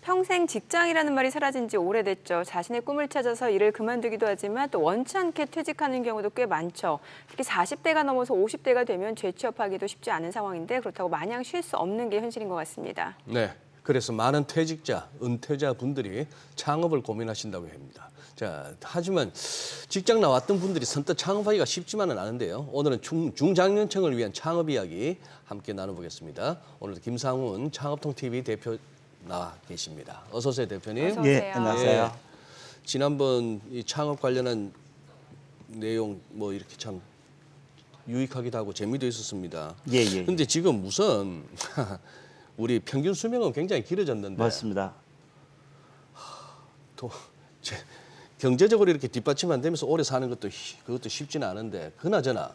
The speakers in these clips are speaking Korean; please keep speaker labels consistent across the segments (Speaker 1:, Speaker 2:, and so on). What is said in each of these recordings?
Speaker 1: 평생 직장이라는 말이 사라진 지 오래됐죠. 자신의 꿈을 찾아서 일을 그만두기도 하지만 또 원치 않게 퇴직하는 경우도 꽤 많죠. 특히 40대가 넘어서 50대가 되면 재취업하기도 쉽지 않은 상황인데 그렇다고 마냥 쉴 수 없는 게 현실인 것 같습니다.
Speaker 2: 네, 그래서 많은 퇴직자, 은퇴자 분들이 창업을 고민하신다고 합니다. 자, 하지만 직장 나왔던 분들이 선뜻 창업하기가 쉽지만은 않은데요. 오늘은 중장년층을 위한 창업 이야기 함께 나눠보겠습니다. 오늘도 김상훈 창업통TV 대표 나와 계십니다. 어서 오세요, 대표님.
Speaker 1: 어서 오세요.
Speaker 3: 예, 안녕하세요.
Speaker 2: 지난번 이 창업 관련한 내용 뭐 이렇게 참 유익하기도 하고 재미도 있었습니다.
Speaker 3: 예.
Speaker 2: 근데 지금 우선 우리 평균 수명은 굉장히 길어졌는데
Speaker 3: 맞습니다.
Speaker 2: 또 경제적으로 이렇게 뒷받침 안 되면서 오래 사는 것도 그것도 쉽지는 않은데 그나저나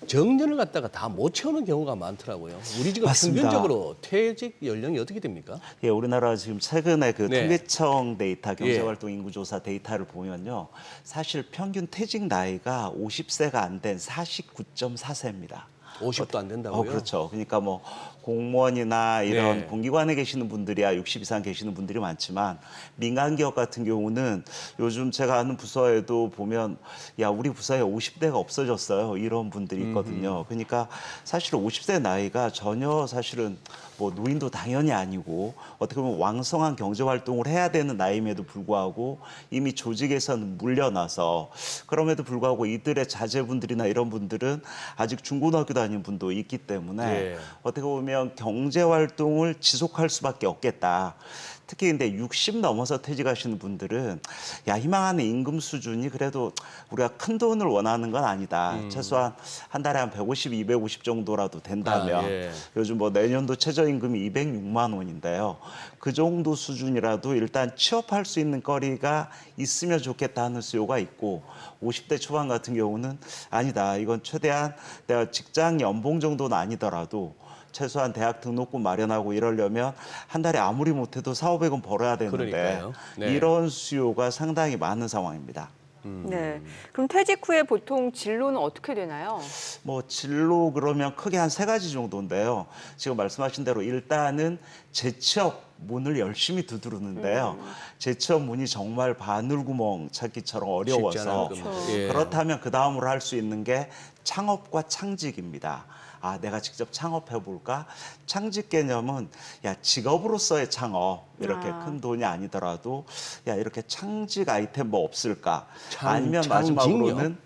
Speaker 2: 정년을 갖다가 다 못 채우는 경우가 많더라고요. 우리 지금
Speaker 3: 맞습니다.
Speaker 2: 평균적으로 퇴직 연령이 어떻게 됩니까?
Speaker 3: 예, 우리나라 지금 최근에 그
Speaker 2: 네.
Speaker 3: 통계청 데이터, 경제활동 인구조사 데이터를 보면요, 사실 평균 퇴직 나이가 50세가 안 된 49.4세입니다.
Speaker 2: 50도 안 된다고요?
Speaker 3: 그렇죠. 그러니까 뭐 공무원이나 이런
Speaker 2: 네.
Speaker 3: 공기관에 계시는 분들이야 60 이상 계시는 분들이 많지만 민간 기업 같은 경우는 요즘 제가 아는 부서에도 보면 야, 우리 부서에 50대가 없어졌어요. 이런 분들이 있거든요. 그러니까 사실 50세 나이가 전혀 사실은 뭐 노인도 당연히 아니고 어떻게 보면 왕성한 경제 활동을 해야 되는 나이임에도 불구하고 이미 조직에서는 물려나서 그럼에도 불구하고 이들의 자제분들이나 이런 분들은 아직 중고등학교 다니는 분도 있기 때문에
Speaker 2: 예.
Speaker 3: 어떻게 보면 경제 활동을 지속할 수밖에 없겠다. 특히 근데 60 넘어서 퇴직하시는 분들은 야, 희망하는 임금 수준이 그래도 우리가 큰 돈을 원하는 건 아니다. 최소한 한 달에 한 150, 250 정도라도 된다면
Speaker 2: 예.
Speaker 3: 요즘 뭐 내년도 최저임금이 206만 원인데요. 그 정도 수준이라도 일단 취업할 수 있는 거리가 있으면 좋겠다 하는 수요가 있고 50대 초반 같은 경우는 아니다. 이건 최대한 내가 직장 연봉 정도는 아니더라도 최소한 대학 등록금 마련하고 이러려면 한 달에 아무리 못해도 4,500원 벌어야 되는데
Speaker 2: 그러니까요. 네.
Speaker 3: 이런 수요가 상당히 많은 상황입니다.
Speaker 1: 네. 그럼 퇴직 후에 보통 진로는 어떻게 되나요?
Speaker 3: 뭐 진로 그러면 크게 한 3가지 정도인데요. 지금 말씀하신 대로 일단은 재취업 문을 열심히 두드리는데요. 재취업 문이 정말 바늘구멍 찾기처럼 어려워서
Speaker 2: 쉽지 않은 겁니다. 예.
Speaker 3: 그렇다면 그 다음으로 할 수 있는 게 창업과 창직입니다. 아, 내가 직접 창업해 볼까? 창직 개념은 야, 직업으로서의 창업 이렇게 큰 돈이 아니더라도 야, 이렇게 창직 아이템 뭐 없을까? 아니면 마지막으로는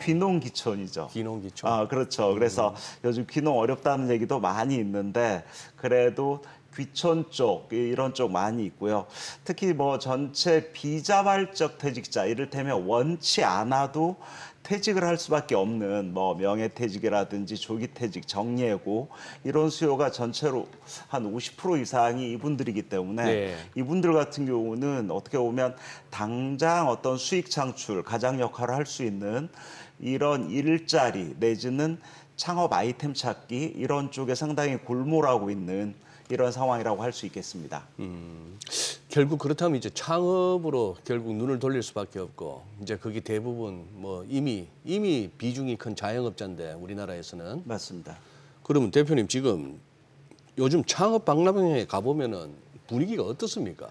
Speaker 3: 귀농귀촌이죠.
Speaker 2: 귀농귀촌.
Speaker 3: 아, 그렇죠. 그래서 요즘 귀농 어렵다는 얘기도 많이 있는데 그래도 귀촌 쪽 이런 쪽 많이 있고요. 특히 뭐 전체 비자발적 퇴직자 이를테면 원치 않아도 퇴직을 할 수밖에 없는 뭐 명예퇴직이라든지 조기퇴직, 정리해고 이런 수요가 전체로 한 50% 이상이 이분들이기 때문에
Speaker 2: 네.
Speaker 3: 이분들 같은 경우는 어떻게 보면 당장 어떤 수익 창출, 가장 역할을 할 수 있는 이런 일자리 내지는 창업 아이템 찾기 이런 쪽에 상당히 골몰하고 있는 이런 상황이라고 할 수 있겠습니다.
Speaker 2: 결국 그렇다면 이제 창업으로 결국 눈을 돌릴 수밖에 없고 이제 그게 대부분 뭐 이미 비중이 큰 자영업자인데 우리나라에서는
Speaker 3: 맞습니다.
Speaker 2: 그러면 대표님 지금 요즘 창업 박람회에 가보면은 분위기가 어떻습니까?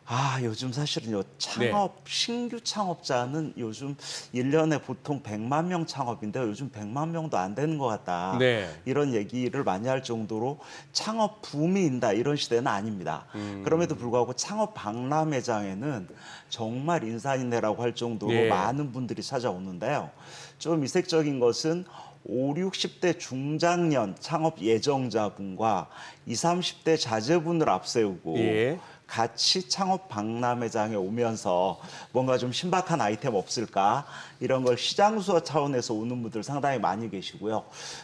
Speaker 3: 아, 요즘 사실은요, 창업, 신규 창업자는 요즘 1년에 보통 100만 명 창업인데요. 요즘 100만 명도 안 되는 것 같다.
Speaker 2: 네.
Speaker 3: 이런 얘기를 많이 할 정도로 창업 붐이 있다 이런 시대는 아닙니다. 그럼에도 불구하고 창업 박람회장에는 정말 인산인해라고 할 정도로
Speaker 2: 예.
Speaker 3: 많은 분들이 찾아오는데요. 좀 이색적인 것은 5, 60대 중장년 창업 예정자분과 20, 30대 자제분을 앞세우고
Speaker 2: 예.
Speaker 3: 같이 창업 박람회장에 오면서 뭔가 좀 신박한 아이템 없을까 이런 걸 시장 수사 차원에서 오는 분들 상당히 많이 계시고요.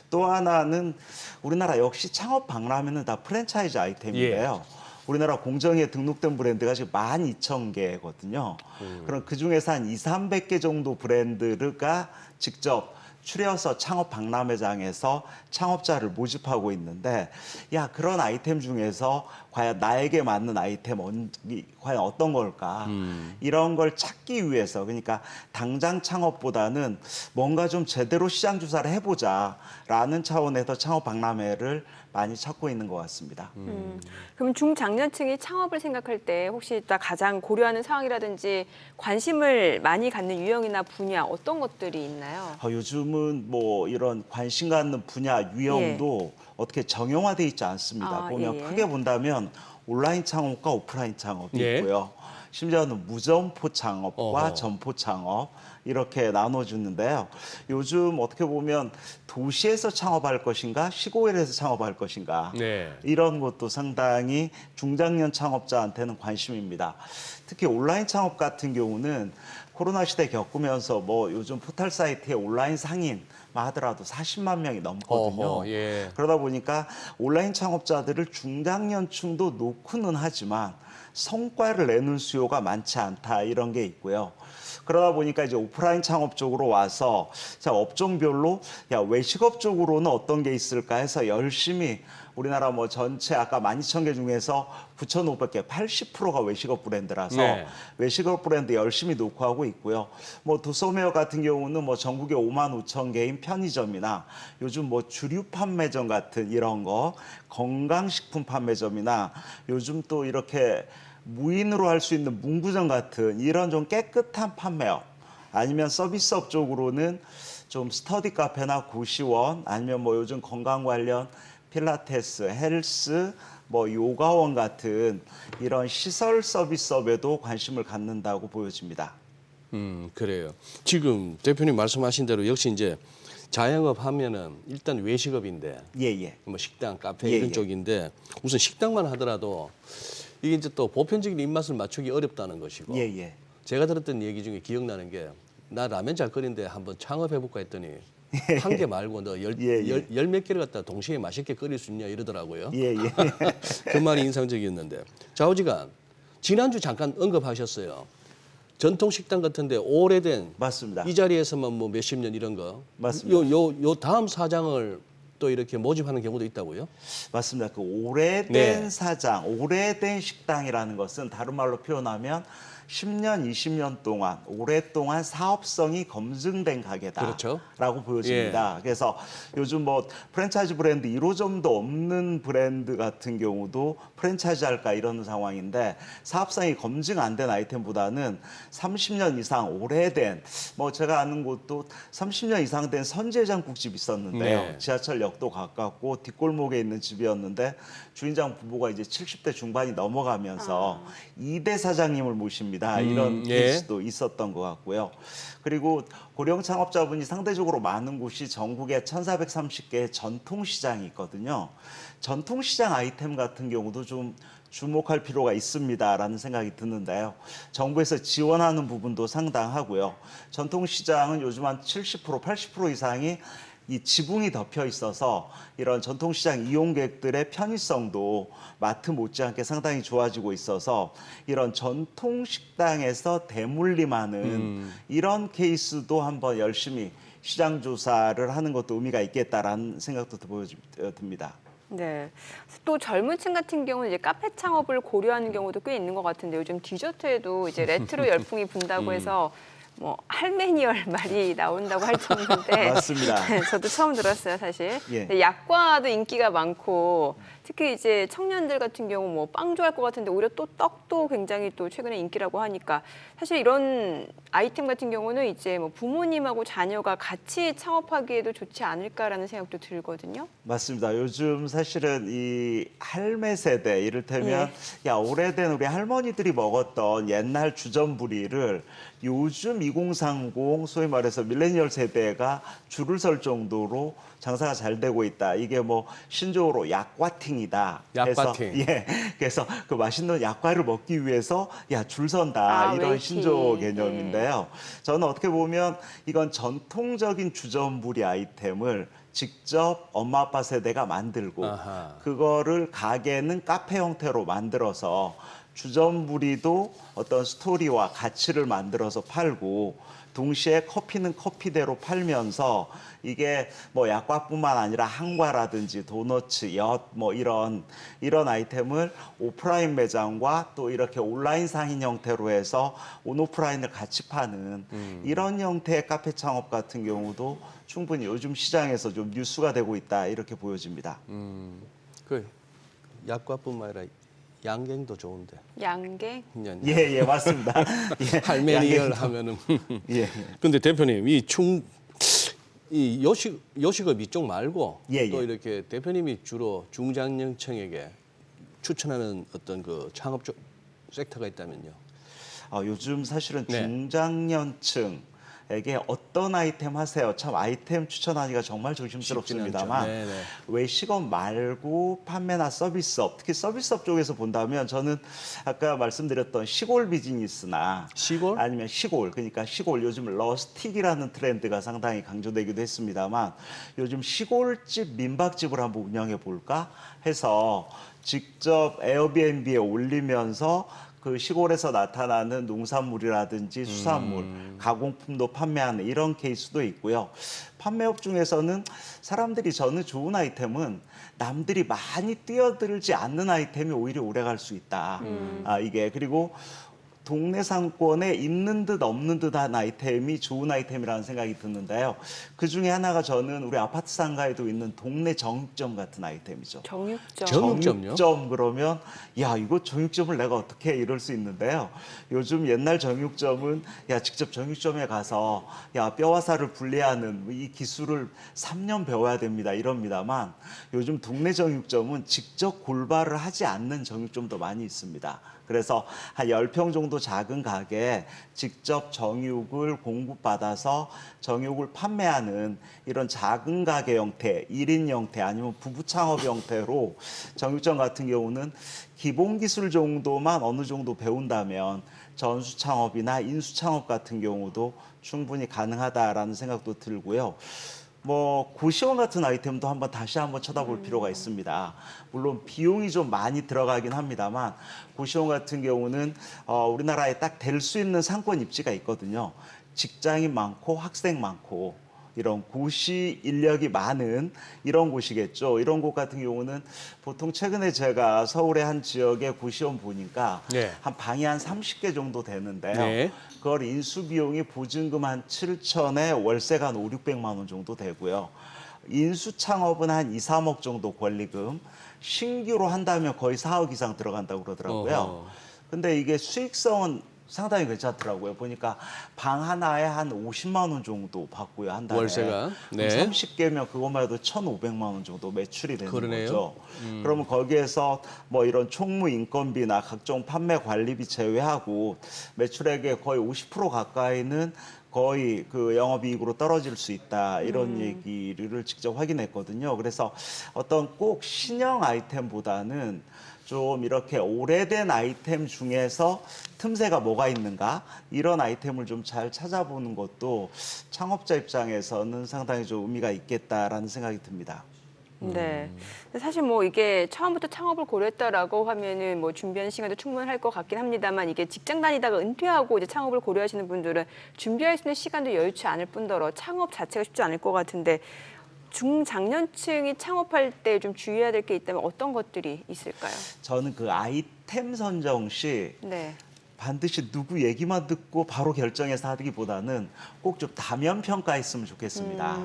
Speaker 3: 또 하나는 우리나라 역시 창업 박람회는 다 프랜차이즈 아이템인데요. 우리나라 공정위에 등록된 브랜드가 지금 12,000개거든요. 그럼 그중에서 한 200~300개 정도 브랜드가 직접 추려서 창업 박람회장에서 창업자를 모집하고 있는데 야, 그런 아이템 중에서 과연 나에게 맞는 아이템 과연 어떤 걸까? 이런 걸 찾기 위해서 그러니까 당장 창업보다는 뭔가 좀 제대로 시장 조사를 해보자라는 차원에서 창업 박람회를 많이 찾고 있는 것 같습니다.
Speaker 1: 그럼 중장년층이 창업을 생각할 때 혹시 또 가장 고려하는 상황이라든지 관심을 많이 갖는 유형이나 분야 어떤 것들이 있나요?
Speaker 3: 요즘은 뭐 이런 관심 갖는 분야 유형도 어떻게 정형화돼 있지 않습니다.
Speaker 1: 아,
Speaker 3: 보면
Speaker 1: 예, 예.
Speaker 3: 크게 본다면 온라인 창업과 오프라인 창업이
Speaker 2: 예.
Speaker 3: 있고요. 심지어는 무점포 창업과
Speaker 2: 어허.
Speaker 3: 점포 창업 이렇게 나눠주는데요. 요즘 어떻게 보면 도시에서 창업할 것인가 시골에서 창업할 것인가
Speaker 2: 네.
Speaker 3: 이런 것도 상당히 중장년 창업자한테는 관심입니다. 특히 온라인 창업 같은 경우는 코로나 시대 겪으면서 뭐 요즘 포털 사이트에 온라인 상인 하더라도 40만 명이 넘거든요.
Speaker 2: 어허, 예.
Speaker 3: 그러다 보니까 온라인 창업자들을 중장년층도 놓고는 하지만 성과를 내는 수요가 많지 않다 이런 게 있고요. 그러다 보니까 이제 오프라인 창업 쪽으로 와서 자, 업종별로 야, 외식업 쪽으로는 어떤 게 있을까 해서 열심히 우리나라 뭐 전체 아까 12,000개 중에서 9,500개, 80%가 외식업 브랜드라서
Speaker 2: 네.
Speaker 3: 외식업 브랜드 열심히 노크하고 있고요. 뭐 도소매어 같은 경우는 뭐 전국에 55,000개인 편의점이나 요즘 뭐 주류 판매점 같은 이런 거 건강식품 판매점이나 요즘 또 이렇게 무인으로 할 수 있는 문구점 같은 이런 좀 깨끗한 판매업 아니면 서비스업 쪽으로는 좀 스터디 카페나 고시원 아니면 뭐 요즘 건강 관련 필라테스, 헬스, 뭐 요가원 같은 이런 시설 서비스업에도 관심을 갖는다고 보여집니다.
Speaker 2: 그래요. 지금 대표님 말씀하신 대로 역시 이제 자영업 하면은 일단 외식업인데
Speaker 3: 예.
Speaker 2: 뭐 식당, 카페
Speaker 3: 예,
Speaker 2: 이런
Speaker 3: 예.
Speaker 2: 쪽인데 우선 식당만 하더라도 이게 이제 또 보편적인 입맛을 맞추기 어렵다는 것이고
Speaker 3: 예.
Speaker 2: 제가 들었던 얘기 중에 기억나는 게 나 라면 잘 끓이는데 한번 창업해볼까 했더니 한 개 말고 너 열 몇 개를 갖다 동시에 맛있게 끓일 수 있냐 이러더라고요.
Speaker 3: 예.
Speaker 2: 그 말이 인상적이었는데 좌우지간 지난주 잠깐 언급하셨어요. 전통 식당 같은데 오래된
Speaker 3: 맞습니다.
Speaker 2: 이 자리에서만 뭐 몇십 년 이런 거.
Speaker 3: 맞습니다.
Speaker 2: 요 다음 사장을 또 이렇게 모집하는 경우도 있다고요?
Speaker 3: 맞습니다. 그 오래된
Speaker 2: 네.
Speaker 3: 사장, 오래된 식당이라는 것은 다른 말로 표현하면 10년, 20년 동안 오랫동안 사업성이 검증된 가게다라고
Speaker 2: 그렇죠.
Speaker 3: 보여집니다. 그래서 요즘 뭐 프랜차이즈 브랜드 1호점도 없는 브랜드 같은 경우도 프랜차이즈 할까 이런 상황인데 사업성이 검증 안 된 아이템보다는 30년 이상 오래된 뭐 제가 아는 곳도 30년 이상 된 선제장국집 있었는데요.
Speaker 2: 네.
Speaker 3: 지하철역도 가깝고 뒷골목에 있는 집이었는데 주인장 부부가 이제 70대 중반이 넘어가면서 2대 사장님을 모십니다. 이런
Speaker 2: 예.
Speaker 3: 케이스도 있었던 것 같고요. 그리고 고령 창업자분이 상대적으로 많은 곳이 전국에 1,430개의 전통시장이 있거든요. 전통시장 아이템 같은 경우도 좀 주목할 필요가 있습니다라는 생각이 드는데요. 정부에서 지원하는 부분도 상당하고요. 전통시장은 요즘 한 70%, 80% 이상이 이 지붕이 덮여 있어서 이런 전통시장 이용객들의 편의성도 마트 못지않게 상당히 좋아지고 있어서 이런 전통식당에서 대물림하는 이런 케이스도 한번 열심히 시장 조사를 하는 것도 의미가 있겠다라는 생각도 듭니다.
Speaker 1: 네. 또 젊은 층 같은 경우는 이제 카페 창업을 고려하는 경우도 꽤 있는 것 같은데 요즘 디저트에도 이제 레트로 열풍이 분다고 해서 뭐 할메니얼 말이 나온다고 할 정도인데
Speaker 3: 맞습니다.
Speaker 1: 저도 처음 들었어요, 사실.
Speaker 3: 예.
Speaker 1: 근데 약과도 인기가 많고 특히 이제 청년들 같은 경우 뭐 빵 좋아할 것 같은데 오히려 또 떡도 굉장히 또 최근에 인기라고 하니까 사실 이런 아이템 같은 경우는 이제 뭐 부모님하고 자녀가 같이 창업하기에도 좋지 않을까라는 생각도 들거든요.
Speaker 3: 맞습니다. 요즘 사실은 이 할매 세대 이를테면 야 오래된 우리 할머니들이 먹었던 옛날 주전부리를 요즘 2030 소위 말해서 밀레니얼 세대가 줄을 설 정도로 장사가 잘 되고 있다. 이게 뭐 신조어로 약과팅이다.
Speaker 2: 약과팅.
Speaker 3: 그래서 그 맛있는 약과를 먹기 위해서 야 줄 선다. 이런
Speaker 1: 웨이팅.
Speaker 3: 신조어 개념인데요. 저는 어떻게 보면 이건 전통적인 주전부리 아이템을 직접 엄마 아빠 세대가 만들고
Speaker 2: 아하.
Speaker 3: 그거를 가게는 카페 형태로 만들어서 주전부리도 어떤 스토리와 가치를 만들어서 팔고 동시에 커피는 커피대로 팔면서 이게 뭐 약과뿐만 아니라 한과라든지 도너츠, 엿 뭐 이런 아이템을 오프라인 매장과 또 이렇게 온라인 상인 형태로 해서 온오프라인을 같이 파는 이런 형태의 카페 창업 같은 경우도 충분히 요즘 시장에서 좀 뉴스가 되고 있다 이렇게 보여집니다.
Speaker 2: 그 약과뿐만 아니라 양갱도 좋은데.
Speaker 1: 양갱?
Speaker 2: 그냥
Speaker 3: 예, 맞습니다. 예,
Speaker 2: 할메니얼
Speaker 3: 양갱도.
Speaker 2: 하면은.
Speaker 3: 예.
Speaker 2: 근데 대표님 이 요식업 이쪽 말고
Speaker 3: 예,
Speaker 2: 또
Speaker 3: 예.
Speaker 2: 이렇게 대표님이 주로 중장년층에게 추천하는 어떤 그 창업 쪽 섹터가 있다면요.
Speaker 3: 요즘 사실은
Speaker 2: 네.
Speaker 3: 중장년층에게 어떤 아이템 하세요? 참 아이템 추천하기가 정말 조심스럽습니다만
Speaker 2: 쉽지는 않죠. 네네.
Speaker 3: 외식업 말고 판매나 서비스업, 특히 서비스업 쪽에서 본다면 저는 아까 말씀드렸던 시골 비즈니스나
Speaker 2: 시골?
Speaker 3: 아니면 시골, 그러니까 시골, 요즘 러스틱이라는 트렌드가 상당히 강조되기도 했습니다만 요즘 시골집 민박집을 한번 운영해 볼까 해서 직접 에어비앤비에 올리면서 그 시골에서 나타나는 농산물이라든지 수산물, 가공품도 판매하는 이런 케이스도 있고요. 판매업 중에서는 사람들이 저는 좋은 아이템은 남들이 많이 뛰어들지 않는 아이템이 오히려 오래 갈 수 있다. 이게 그리고 동네 상권에 있는 듯 없는 듯한 아이템이 좋은 아이템이라는 생각이 드는데요. 그 중에 하나가 저는 우리 아파트 상가에도 있는 동네 정육점 같은 아이템이죠.
Speaker 1: 정육점.
Speaker 2: 정육점요?
Speaker 3: 정육점 그러면 야 이거 정육점을 내가 어떻게 해 이럴 수 있는데요. 요즘 옛날 정육점은 야 직접 정육점에 가서 야 뼈와 살을 분리하는 이 기술을 3년 배워야 됩니다 이럽니다만 요즘 동네 정육점은 직접 골발을 하지 않는 정육점도 많이 있습니다. 그래서 한 10평 정도 작은 가게에 직접 정육을 공급받아서 정육을 판매하는 이런 작은 가게 형태, 1인 형태 아니면 부부 창업 형태로 정육점 같은 경우는 기본 기술 정도만 어느 정도 배운다면 전수 창업이나 인수 창업 같은 경우도 충분히 가능하다라는 생각도 들고요. 고시원 같은 아이템도 다시 한번 쳐다볼 필요가 있습니다. 물론 비용이 좀 많이 들어가긴 합니다만 고시원 같은 경우는 우리나라에 딱 될 수 있는 상권 입지가 있거든요. 직장인 많고 학생 많고 이런 고시 인력이 많은 이런 곳이겠죠. 이런 곳 같은 경우는 보통 최근에 제가 서울의 한 지역의 고시원 보니까
Speaker 2: 네.
Speaker 3: 한 방이 한 30개 정도 되는데요.
Speaker 2: 네.
Speaker 3: 그걸 인수 비용이 보증금 한 7천에 월세가 한 5, 600만 원 정도 되고요. 인수 창업은 한 2, 3억 정도 권리금, 신규로 한다면 거의 4억 이상 들어간다고 그러더라고요.
Speaker 2: 어허.
Speaker 3: 근데 이게 수익성은 상당히 괜찮더라고요. 보니까 방 하나에 한 50만 원 정도 받고요. 한 달에.
Speaker 2: 월세가? 네.
Speaker 3: 30개면 그것만 해도 1,500만 원 정도 매출이 되는
Speaker 2: 그러네요.
Speaker 3: 거죠. 그러면 거기에서 이런 총무 인건비나 각종 판매 관리비 제외하고 매출액의 거의 50% 가까이는 거의 그 영업이익으로 떨어질 수 있다 이런 얘기를 직접 확인했거든요. 그래서 어떤 꼭 신형 아이템보다는 좀 이렇게 오래된 아이템 중에서 틈새가 뭐가 있는가 이런 아이템을 좀 잘 찾아보는 것도 창업자 입장에서는 상당히 좀 의미가 있겠다라는 생각이 듭니다.
Speaker 1: 네. 사실 이게 처음부터 창업을 고려했다라고 하면은 준비하는 시간도 충분할 것 같긴 합니다만 이게 직장 다니다가 은퇴하고 이제 창업을 고려하시는 분들은 준비할 수 있는 시간도 여유치 않을 뿐더러 창업 자체가 쉽지 않을 것 같은데 중장년층이 창업할 때 좀 주의해야 될 게 있다면 어떤 것들이 있을까요?
Speaker 3: 저는 그 아이템 선정 시
Speaker 1: 네.
Speaker 3: 반드시 누구 얘기만 듣고 바로 결정해서 하기보다는 꼭 좀 다면 평가했으면 좋겠습니다.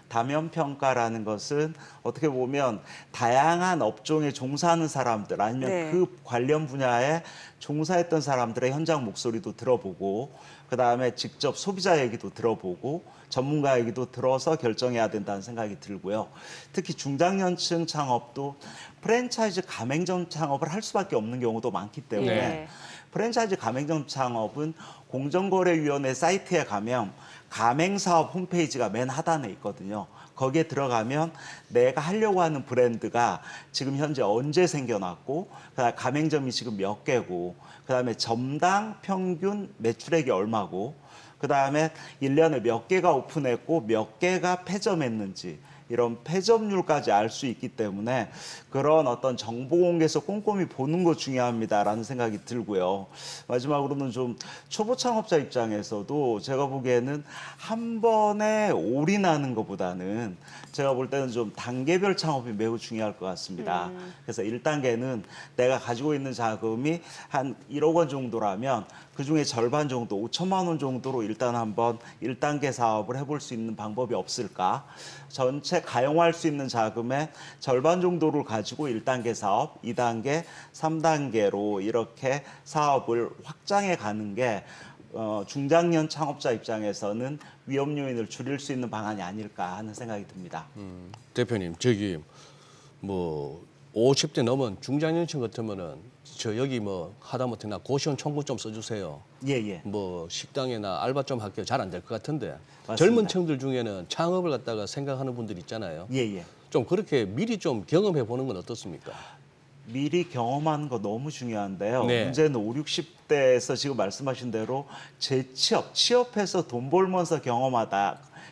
Speaker 3: 다면 평가라는 것은 어떻게 보면 다양한 업종에 종사하는 사람들 아니면
Speaker 1: 네.
Speaker 3: 그 관련 분야에 종사했던 사람들의 현장 목소리도 들어보고 그다음에 직접 소비자 얘기도 들어보고 전문가 얘기도 들어서 결정해야 된다는 생각이 들고요. 특히 중장년층 창업도 프랜차이즈 가맹점 창업을 할 수밖에 없는 경우도 많기 때문에
Speaker 1: 네.
Speaker 3: 프랜차이즈 가맹점 창업은 공정거래위원회 사이트에 가면 가맹사업 홈페이지가 맨 하단에 있거든요. 거기에 들어가면 내가 하려고 하는 브랜드가 지금 현재 언제 생겨났고 그다음에 가맹점이 지금 몇 개고 그다음에 점당 평균 매출액이 얼마고 그다음에 1년에 몇 개가 오픈했고 몇 개가 폐점했는지 이런 폐점률까지 알 수 있기 때문에 그런 어떤 정보 공개에서 꼼꼼히 보는 거 중요합니다라는 생각이 들고요. 마지막으로는 좀 초보 창업자 입장에서도 제가 보기에는 한 번에 올인하는 것보다는 제가 볼 때는 좀 단계별 창업이 매우 중요할 것 같습니다. 그래서 1단계는 내가 가지고 있는 자금이 한 1억 원 정도라면 그중에 절반 정도 5천만 원 정도로 일단 한번 1단계 사업을 해볼 수 있는 방법이 없을까? 전체 전체 가용할 수 있는 자금의 절반 정도를 가지고 1단계 사업, 2단계, 3단계로 이렇게 사업을 확장해 가는 게 중장년 창업자 입장에서는 위험 요인을 줄일 수 있는 방안이 아닐까 하는 생각이 듭니다.
Speaker 2: 대표님, 저기 뭐 50대 넘은 중장년층 같으면은 저 여기 뭐 하다못해나 고시원 청구 좀 써주세요.
Speaker 3: 예.
Speaker 2: 뭐 식당이나 알바 좀 할게요. 잘 안 될 것 같은데
Speaker 3: 맞습니다.
Speaker 2: 젊은 층들 중에는 창업을 갖다가 생각하는 분들 있잖아요.
Speaker 3: 예.
Speaker 2: 좀 그렇게 미리 좀 경험해 보는 건 어떻습니까?
Speaker 3: 미리 경험하는 거 너무 중요한데요.
Speaker 2: 네.
Speaker 3: 문제는 5, 60대에서 지금 말씀하신 대로 취업해서 돈 벌면서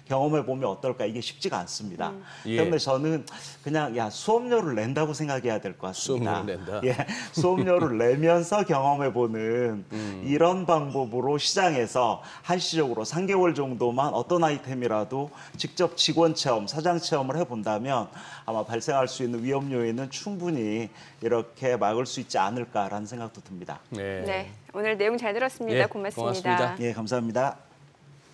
Speaker 3: 경험해 보면 어떨까, 이게 쉽지가 않습니다.
Speaker 2: 예.
Speaker 3: 때문에 저는 그냥 수업료를 낸다고 생각해야 될 것 같습니다.
Speaker 2: 수업료를 낸다?
Speaker 3: 예, 수업료를 내면서 경험해 보는 이런 방법으로 시장에서 한시적으로 3개월 정도만 어떤 아이템이라도 직접 직원 체험, 사장 체험을 해본다면 아마 발생할 수 있는 위험 요인은 충분히 이렇게 막을 수 있지 않을까라는 생각도 듭니다.
Speaker 1: 네, 오늘 내용 잘 들었습니다.
Speaker 2: 예,
Speaker 1: 고맙습니다.
Speaker 2: 고맙습니다.
Speaker 3: 예, 감사합니다.